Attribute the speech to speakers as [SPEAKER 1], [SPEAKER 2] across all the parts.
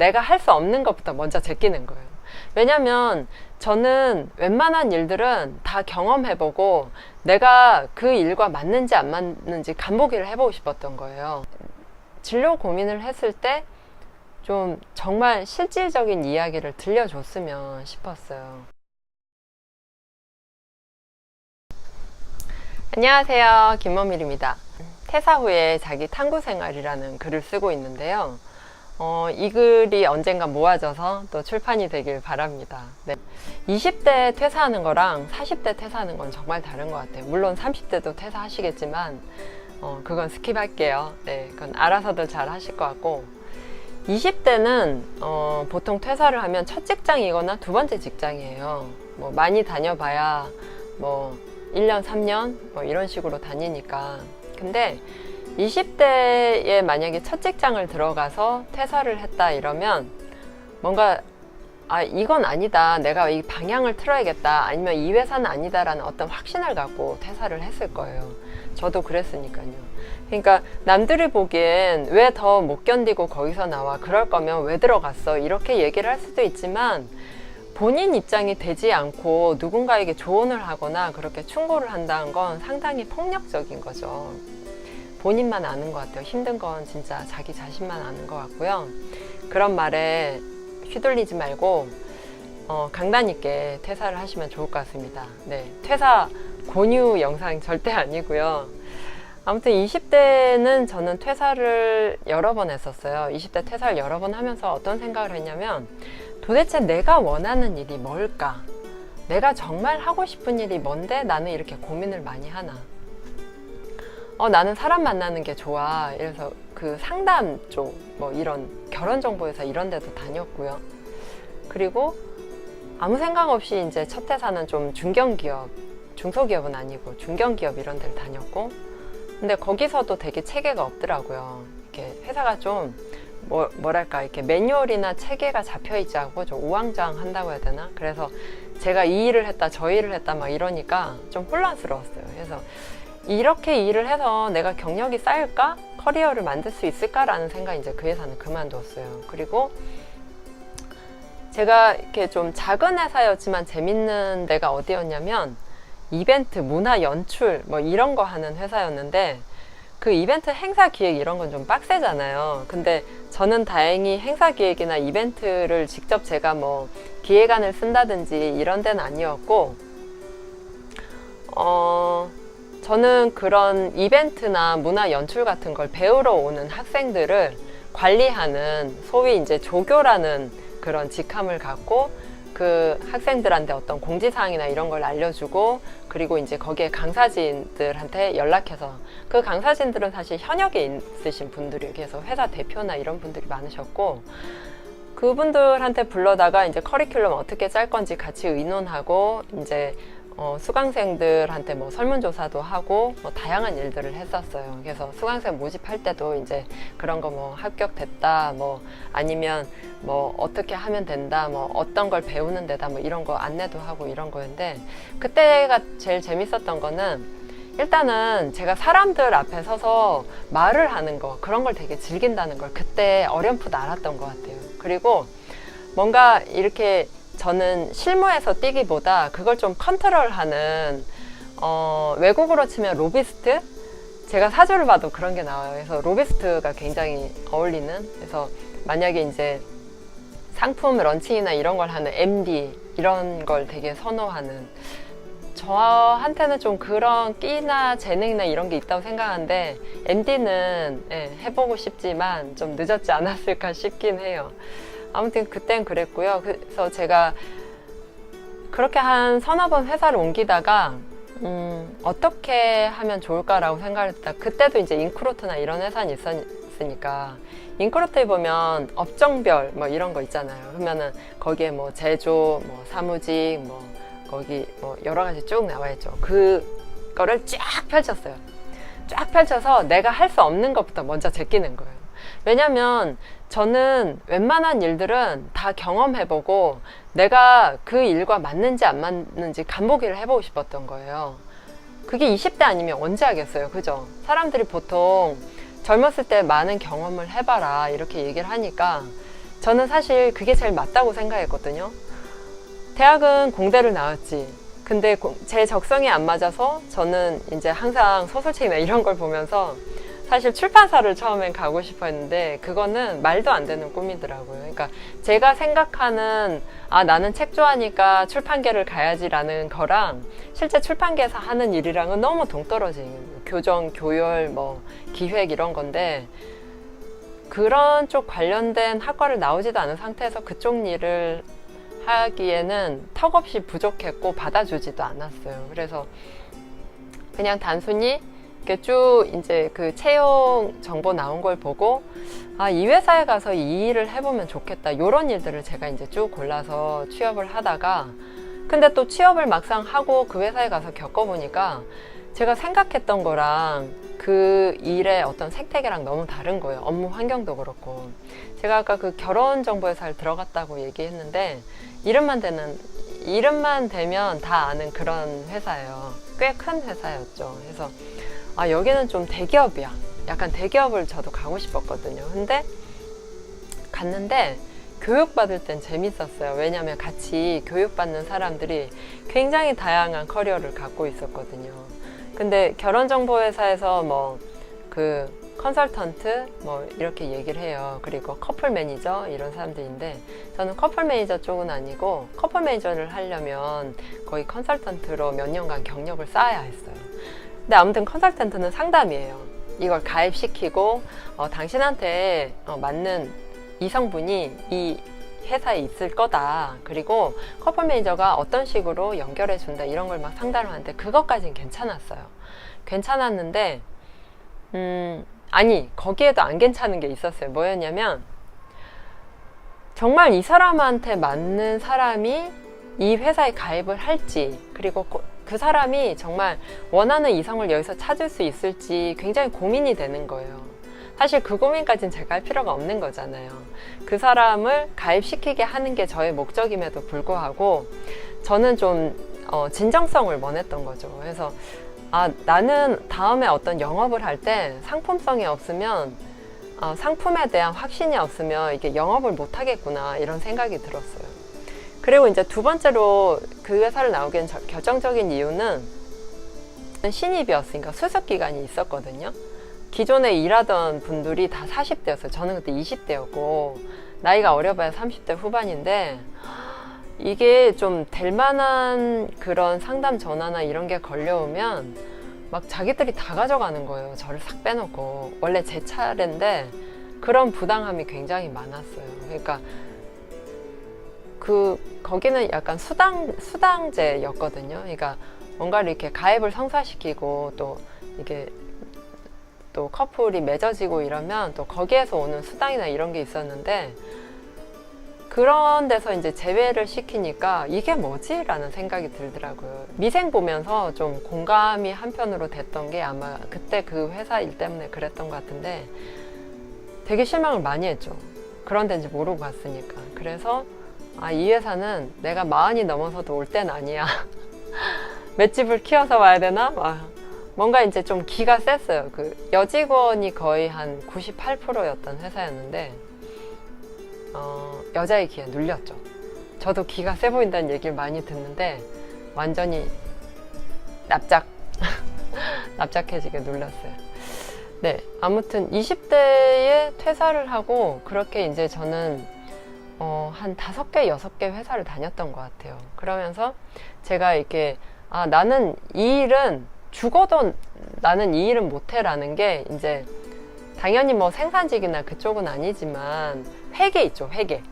[SPEAKER 1] 내가 할 수 없는 것부터 먼저 제끼는 거예요. 왜냐면 저는 웬만한 일들은 다 경험해보고 내가 그 일과 맞는지 안 맞는지 간보기를 해보고 싶었던 거예요. 진로 고민을 했을 때 좀 정말 실질적인 이야기를 들려줬으면 싶었어요. 안녕하세요, 김머밀입니다. 퇴사 후에 자기 탐구 생활이라는 글을 쓰고 있는데요. 이 글이 언젠가 모아져서 또 출판이 되길 바랍니다. 네. 20대 퇴사하는 거랑 40대 퇴사하는 건 정말 다른 것 같아요. 물론 30대도 퇴사하시겠지만 그건 스킵할게요. 네, 그건 알아서들 잘 하실 것 같고, 20대는 보통 퇴사를 하면 첫 직장이거나 두 번째 직장이에요. 뭐 많이 다녀봐야 뭐 1년, 3년 뭐 이런 식으로 다니니까. 근데 20대에 만약에 첫 직장을 들어가서 퇴사를 했다 이러면 뭔가 이건 아니다, 내가 이 방향을 틀어야겠다, 아니면 이 회사는 아니다라는 어떤 확신을 갖고 퇴사를 했을 거예요. 저도 그랬으니까요. 그러니까 남들이 보기엔 왜 더 못 견디고 거기서 나와, 그럴 거면 왜 들어갔어, 이렇게 얘기를 할 수도 있지만 본인 입장이 되지 않고 누군가에게 조언을 하거나 그렇게 충고를 한다는 건 상당히 폭력적인 거죠. 본인만 아는 것 같아요. 힘든 건 진짜 자기 자신만 아는 것 같고요. 그런 말에 휘둘리지 말고 강단 있게 퇴사를 하시면 좋을 것 같습니다. 네, 퇴사 권유 영상 절대 아니고요. 아무튼 20대는 저는 퇴사를 여러 번 했었어요. 20대 퇴사를 여러 번 하면서 어떤 생각을 했냐면, 도대체 내가 원하는 일이 뭘까? 내가 정말 하고 싶은 일이 뭔데 나는 이렇게 고민을 많이 하나? 나는 사람 만나는 게 좋아. 이래서 그 상담 쪽, 뭐 이런 결혼정보회사 이런 데도 다녔고요. 그리고 아무 생각 없이 이제 첫 퇴사는 좀 중견기업, 중소기업은 아니고 중견기업 이런 데를 다녔고, 근데 거기서도 되게 체계가 없더라고요. 이렇게 회사가 좀 뭐랄까, 이렇게 매뉴얼이나 체계가 잡혀 있지 않고 좀 우왕좌왕한다고 해야 되나? 그래서 제가 이 일을 했다 저 일을 했다 막 이러니까 좀 혼란스러웠어요. 그래서 이렇게 일을 해서 내가 경력이 쌓일까? 커리어를 만들 수 있을까라는 생각이 이제 그 회사는 그만뒀어요. 그리고 제가 이렇게 좀 작은 회사였지만 재밌는 데가 어디였냐면, 이벤트, 문화 연출 뭐 이런 거 하는 회사였는데, 그 이벤트 행사 기획 이런 건 좀 빡세잖아요. 근데 저는 다행히 행사 기획이나 이벤트를 직접 제가 뭐 기획안을 쓴다든지 이런 데는 아니었고, 저는 그런 이벤트나 문화 연출 같은 걸 배우러 오는 학생들을 관리하는 소위 이제 조교라는 그런 직함을 갖고, 그 학생들한테 어떤 공지사항이나 이런 걸 알려주고, 그리고 이제 거기에 강사진들한테 연락해서, 그 강사진들은 사실 현역에 있으신 분들이에요. 그래서 회사 대표나 이런 분들이 많으셨고, 그분들한테 불러다가 이제 커리큘럼 어떻게 짤 건지 같이 의논하고, 이제 수강생들한테 뭐 설문조사도 하고 뭐 다양한 일들을 했었어요. 그래서 수강생 모집할 때도 이제 그런 거 뭐 합격됐다, 뭐 아니면 뭐 어떻게 하면 된다, 뭐 어떤 걸 배우는 데다 뭐 이런 거 안내도 하고 이런 거였는데, 그때가 제일 재밌었던 거는 일단은 제가 사람들 앞에 서서 말을 하는 거, 그런 걸 되게 즐긴다는 걸 그때 어렴풋 알았던 것 같아요. 그리고 뭔가 이렇게 저는 실무에서 뛰기보다 그걸 좀 컨트롤하는, 외국어로 치면 로비스트? 제가 사주를 봐도 그런 게 나와요. 그래서 로비스트가 굉장히 어울리는, 그래서 만약에 이제 상품 런칭이나 이런 걸 하는 MD 이런 걸 되게 선호하는, 저한테는 좀 그런 끼나 재능이나 이런 게 있다고 생각하는데, MD는 해보고 싶지만 좀 늦었지 않았을까 싶긴 해요. 아무튼 그땐 그랬고요. 그래서 제가 그렇게 한 서너 번 회사를 옮기다가 어떻게 하면 좋을까라고 생각을 했다. 그때도 이제 인크루트나 이런 회사는 있었으니까, 인크루트에 보면 업종별 뭐 이런 거 있잖아요. 그러면은 거기에 뭐 제조, 뭐 사무직, 뭐 거기 뭐 여러 가지 쭉 나와 있죠. 그거를 쫙 펼쳤어요. 쫙 펼쳐서 내가 할 수 없는 것부터 먼저 제끼는 거예요. 왜냐면 저는 웬만한 일들은 다 경험해보고 내가 그 일과 맞는지 안 맞는지 간보기를 해보고 싶었던 거예요. 그게 20대 아니면 언제 하겠어요, 그죠? 사람들이 보통 젊었을 때 많은 경험을 해봐라 이렇게 얘기를 하니까 저는 사실 그게 제일 맞다고 생각했거든요. 대학은 공대를 나왔지. 근데 제 적성이 안 맞아서 저는 이제 항상 소설책이나 이런 걸 보면서 사실 출판사를 처음엔 가고 싶어 했는데 그거는 말도 안 되는 꿈이더라고요. 그러니까 제가 생각하는 나는 책 좋아하니까 출판계를 가야지라는 거랑 실제 출판계에서 하는 일이랑은 너무 동떨어지는 교정, 교열, 뭐 기획 이런 건데 그런 쪽 관련된 학과를 나오지도 않은 상태에서 그쪽 일을 하기에는 턱없이 부족했고 받아주지도 않았어요. 그래서 그냥 단순히 이렇게 쭉 이제 그 채용 정보 나온 걸 보고 이 회사에 가서 이 일을 해보면 좋겠다. 이런 일들을 제가 이제 쭉 골라서 취업을 하다가 근데 또 취업을 막상 하고 그 회사에 가서 겪어보니까 제가 생각했던 거랑 그 일의 어떤 생태계랑 너무 다른 거예요. 업무 환경도 그렇고. 제가 아까 그 결혼정보회사를 들어갔다고 얘기했는데 이름만 되면 다 아는 그런 회사예요. 꽤 큰 회사였죠. 그래서 여기는 좀 대기업이야. 약간 대기업을 저도 가고 싶었거든요. 근데 갔는데 교육받을 땐 재밌었어요. 왜냐하면 같이 교육받는 사람들이 굉장히 다양한 커리어를 갖고 있었거든요. 근데 결혼정보회사에서 뭐 그 컨설턴트 뭐 이렇게 얘기를 해요. 그리고 커플 매니저 이런 사람들인데 저는 커플 매니저 쪽은 아니고 커플 매니저를 하려면 거의 컨설턴트로 몇 년간 경력을 쌓아야 했어요. 근데 아무튼 컨설턴트는 상담이에요. 이걸 가입시키고 당신한테 맞는 이성분이 이 회사에 있을 거다. 그리고 커플 매니저가 어떤 식으로 연결해 준다 이런 걸 막 상담을 하는데 그것까지는 괜찮았어요. 괜찮았는데 아니 거기에도 안 괜찮은 게 있었어요. 뭐였냐면 정말 이 사람한테 맞는 사람이 이 회사에 가입을 할지 그리고 그 사람이 정말 원하는 이성을 여기서 찾을 수 있을지 굉장히 고민이 되는 거예요. 사실 그 고민까지는 제가 할 필요가 없는 거잖아요. 그 사람을 가입시키게 하는 게 저의 목적임에도 불구하고 저는 좀 진정성을 원했던 거죠. 그래서 나는 다음에 어떤 영업을 할 때 상품성이 없으면 상품에 대한 확신이 없으면 이게 영업을 못 하겠구나 이런 생각이 들었어요. 그리고 이제 두 번째로 그 회사를 나오기엔 결정적인 이유는 신입이었으니까 수습 기간이 있었거든요. 기존에 일하던 분들이 다 40대였어요. 저는 그때 20대였고 나이가 어려봐야 30대 후반인데 이게 좀 될 만한 그런 상담 전화나 이런 게 걸려오면 막 자기들이 다 가져가는 거예요. 저를 싹 빼놓고. 원래 제 차례인데 그런 부당함이 굉장히 많았어요. 그러니까 거기는 약간 수당제였거든요. 그러니까 뭔가를 이렇게 가입을 성사시키고 또 이게 또 커플이 맺어지고 이러면 또 거기에서 오는 수당이나 이런 게 있었는데 그런 데서 이제 제외를 시키니까 이게 뭐지? 라는 생각이 들더라고요. 미생 보면서 좀 공감이 한편으로 됐던 게 아마 그때 그 회사 일 때문에 그랬던 것 같은데 되게 실망을 많이 했죠. 그런 데인지 모르고 갔으니까. 그래서 이 회사는 내가 40이 넘어서도 올 땐 아니야. 맷집을 키워서 와야 되나? 뭔가 이제 좀 기가 셌어요. 그 여직원이 거의 한 98%였던 회사였는데 여자의 기에 눌렸죠. 저도 기가 세 보인다는 얘기를 많이 듣는데 완전히 납작해지게 눌렸어요. 네, 아무튼 20대에 퇴사를 하고 그렇게 이제 저는 한 5개, 6개 회사를 다녔던 것 같아요. 그러면서 제가 이렇게 나는 이 일은 죽어도 나는 이 일은 못해라는 게 이제 당연히 뭐 생산직이나 그쪽은 아니지만 회계 있죠, 회계.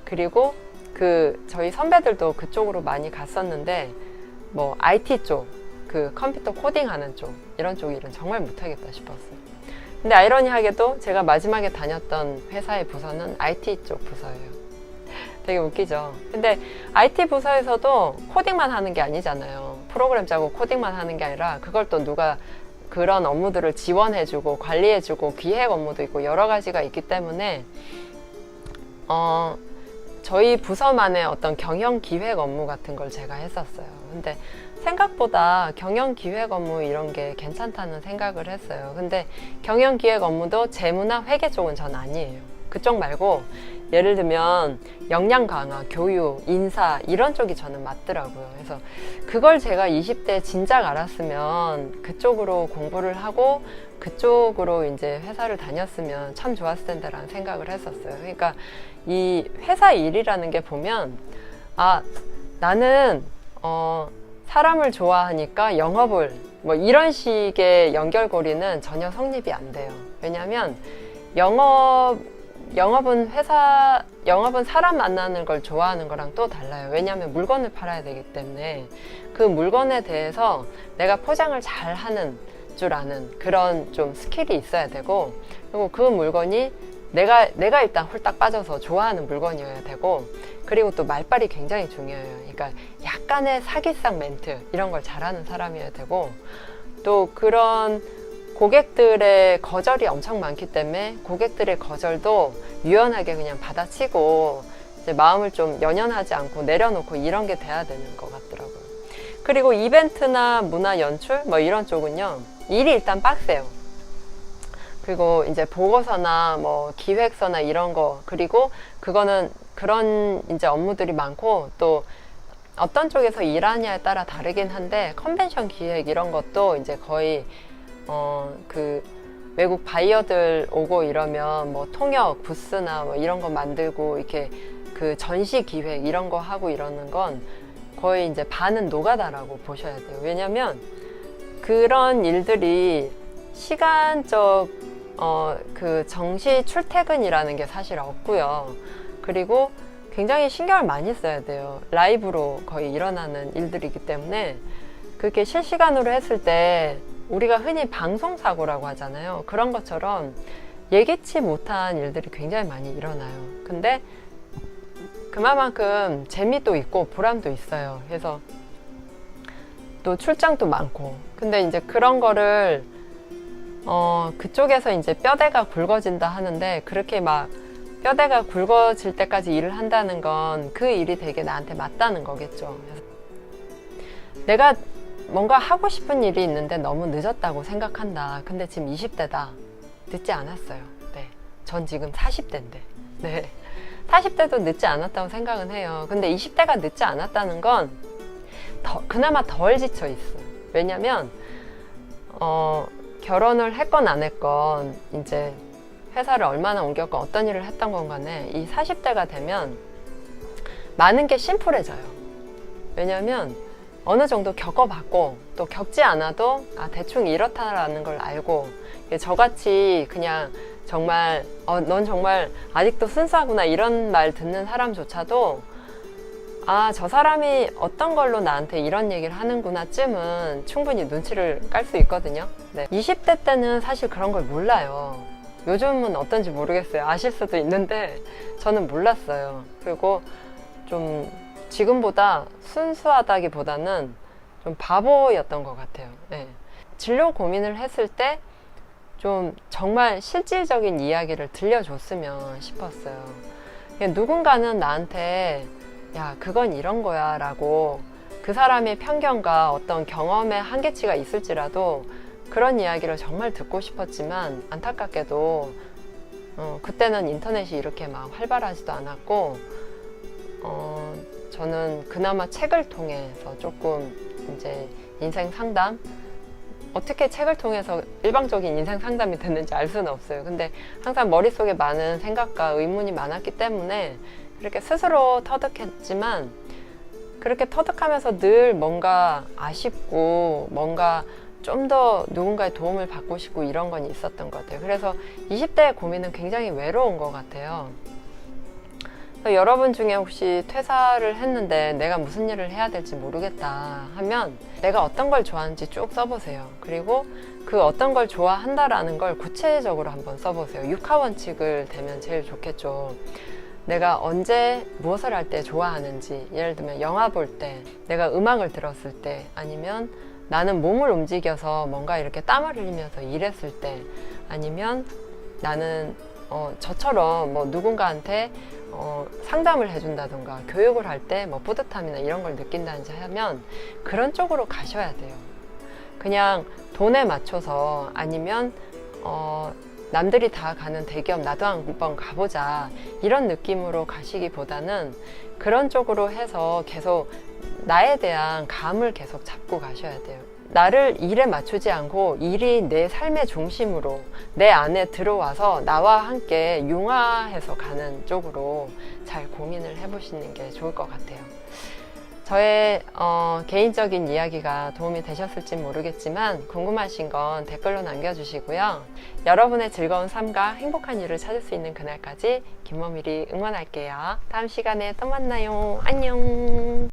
[SPEAKER 1] 그리고 저희 선배들도 그쪽으로 많이 갔었는데 뭐 IT 쪽, 그 컴퓨터 코딩하는 쪽 이런 쪽 일은 정말 못하겠다 싶었어요. 근데 아이러니하게도 제가 마지막에 다녔던 회사의 부서는 IT 쪽 부서예요. 되게 웃기죠. 근데 IT 부서에서도 코딩만 하는 게 아니잖아요. 프로그램 짜고 코딩만 하는 게 아니라 그걸 또 누가 그런 업무들을 지원해주고 관리해주고 기획 업무도 있고 여러 가지가 있기 때문에 저희 부서만의 어떤 경영 기획 업무 같은 걸 제가 했었어요. 근데 생각보다 경영 기획 업무 이런 게 괜찮다는 생각을 했어요. 근데 경영 기획 업무도 재무나 회계 쪽은 전 아니에요. 그쪽 말고 예를 들면 역량 강화, 교육, 인사 이런 쪽이 저는 맞더라고요. 그래서 그걸 제가 20대 진작 알았으면 그쪽으로 공부를 하고 그쪽으로 이제 회사를 다녔으면 참 좋았을 텐데라는 생각을 했었어요. 그러니까 이 회사 일이라는 게 보면 나는 사람을 좋아하니까 영업을 뭐 이런 식의 연결고리는 전혀 성립이 안 돼요. 왜냐하면 영업은 사람 만나는 걸 좋아하는 거랑 또 달라요. 왜냐하면 물건을 팔아야 되기 때문에 그 물건에 대해서 내가 포장을 잘 하는 줄 아는 그런 좀 스킬이 있어야 되고, 그리고 그 물건이 내가 일단 홀딱 빠져서 좋아하는 물건이어야 되고, 그리고 또 말빨이 굉장히 중요해요. 그러니까 약간의 사기성 멘트 이런 걸 잘하는 사람이어야 되고, 또 그런 고객들의 거절이 엄청 많기 때문에 고객들의 거절도 유연하게 그냥 받아치고 이제 마음을 좀 연연하지 않고 내려놓고 이런 게 돼야 되는 것 같더라고요. 그리고 이벤트나 문화 연출 뭐 이런 쪽은요, 일이 일단 빡세요. 그리고 이제 보고서나 뭐 기획서나 이런 거, 그리고 그거는 그런 이제 업무들이 많고, 또 어떤 쪽에서 일하냐에 따라 다르긴 한데, 컨벤션 기획 이런 것도 이제 거의 그 외국 바이어들 오고 이러면 뭐 통역 부스나 뭐 이런 거 만들고 이렇게 그 전시 기획 이런 거 하고 이러는 건 거의 이제 반은 노가다라고 보셔야 돼요. 왜냐면 그런 일들이 시간적 그 정시 출퇴근이라는 게 사실 없고요. 그리고 굉장히 신경을 많이 써야 돼요. 라이브로 거의 일어나는 일들이기 때문에 그렇게 실시간으로 했을 때 우리가 흔히 방송사고라고 하잖아요. 그런 것처럼 예기치 못한 일들이 굉장히 많이 일어나요. 근데 그만큼 재미도 있고 보람도 있어요. 그래서 또 출장도 많고. 근데 이제 그런 거를 그쪽에서 이제 뼈대가 굵어진다 하는데, 그렇게 막 뼈대가 굵어질 때까지 일을 한다는 건 그 일이 되게 나한테 맞다는 거겠죠. 그래서 내가 뭔가 하고 싶은 일이 있는데 너무 늦었다고 생각한다. 근데 지금 20대다. 늦지 않았어요. 네. 전 지금 40대인데. 네. 40대도 늦지 않았다고 생각은 해요. 근데 20대가 늦지 않았다는 건 그나마 덜 지쳐 있어요. 왜냐면 결혼을 했건 안 했건 이제 회사를 얼마나 옮겼건 어떤 일을 했던 건 간에 이 40대가 되면 많은 게 심플해져요. 왜냐면 어느 정도 겪어봤고, 또 겪지 않아도 대충 이렇다라는 걸 알고, 저같이 그냥 정말 넌 정말 아직도 순수하구나 이런 말 듣는 사람조차도 저 사람이 어떤 걸로 나한테 이런 얘기를 하는구나 쯤은 충분히 눈치를 깔 수 있거든요. 네. 20대 때는 사실 그런 걸 몰라요. 요즘은 어떤지 모르겠어요. 아실 수도 있는데 저는 몰랐어요. 그리고 좀 지금보다 순수하다기보다는 좀 바보였던 것 같아요. 네. 진로 고민을 했을 때 좀 정말 실질적인 이야기를 들려줬으면 싶었어요. 누군가는 나한테 야, 그건 이런 거야 라고 그 사람의 편견과 어떤 경험의 한계치가 있을지라도 그런 이야기를 정말 듣고 싶었지만, 안타깝게도 그때는 인터넷이 이렇게 막 활발하지도 않았고, 저는 그나마 책을 통해서 조금 이제 인생 상담, 어떻게 책을 통해서 일방적인 인생 상담이 됐는지 알 수는 없어요. 근데 항상 머릿속에 많은 생각과 의문이 많았기 때문에 그렇게 스스로 터득했지만, 그렇게 터득하면서 늘 뭔가 아쉽고 뭔가 좀 더 누군가의 도움을 받고 싶고 이런 건 있었던 것 같아요. 그래서 20대의 고민은 굉장히 외로운 것 같아요. 여러분 중에 혹시 퇴사를 했는데 내가 무슨 일을 해야 될지 모르겠다 하면 내가 어떤 걸 좋아하는지 쭉 써보세요. 그리고 그 어떤 걸 좋아한다라는 걸 구체적으로 한번 써보세요. 육하원칙을 대면 제일 좋겠죠. 내가 언제 무엇을 할 때 좋아하는지, 예를 들면 영화 볼 때, 내가 음악을 들었을 때, 아니면 나는 몸을 움직여서 뭔가 이렇게 땀을 흘리면서 일했을 때, 아니면 나는 저처럼 뭐 누군가한테 상담을 해준다던가 교육을 할 때 뭐 뿌듯함이나 이런 걸 느낀다든지 하면 그런 쪽으로 가셔야 돼요. 그냥 돈에 맞춰서, 아니면 남들이 다 가는 대기업 나도 한번 가보자 이런 느낌으로 가시기보다는 그런 쪽으로 해서 계속 나에 대한 감을 계속 잡고 가셔야 돼요. 나를 일에 맞추지 않고 일이 내 삶의 중심으로 내 안에 들어와서 나와 함께 융화해서 가는 쪽으로 잘 고민을 해보시는 게 좋을 것 같아요. 저의 개인적인 이야기가 도움이 되셨을지 모르겠지만 궁금하신 건 댓글로 남겨주시고요. 여러분의 즐거운 삶과 행복한 일을 찾을 수 있는 그날까지 김머밀이 응원할게요. 다음 시간에 또 만나요. 안녕.